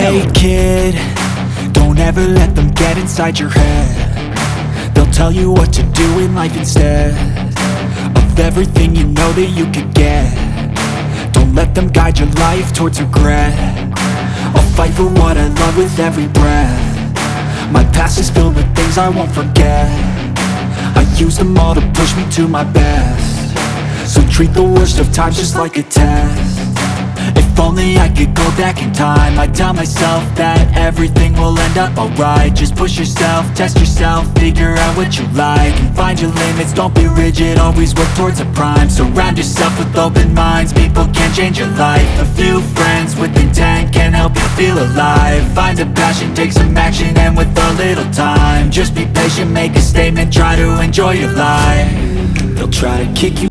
Hey kid, don't ever let them get inside your head. They'll tell you what to do in life instead of everything you know that you could get. Don't let them guide your life towards regret. I'll fight for what I love with every breath. My past is filled with things I won't forget. I use them all to push me to my best. So treat the worst of times just like a test. If only I could go back in time, I'd tell myself that everything will end up alright. Just push yourself, test yourself, figure out what you like, and find your limits, don't be rigid, always work towards a prime. Surround yourself with open minds, people can change your life. A few friends with intent can help you feel alive. Find a passion, take some action, and with a little time, just be patient, make a statement, try to enjoy your life. They'll try to kick you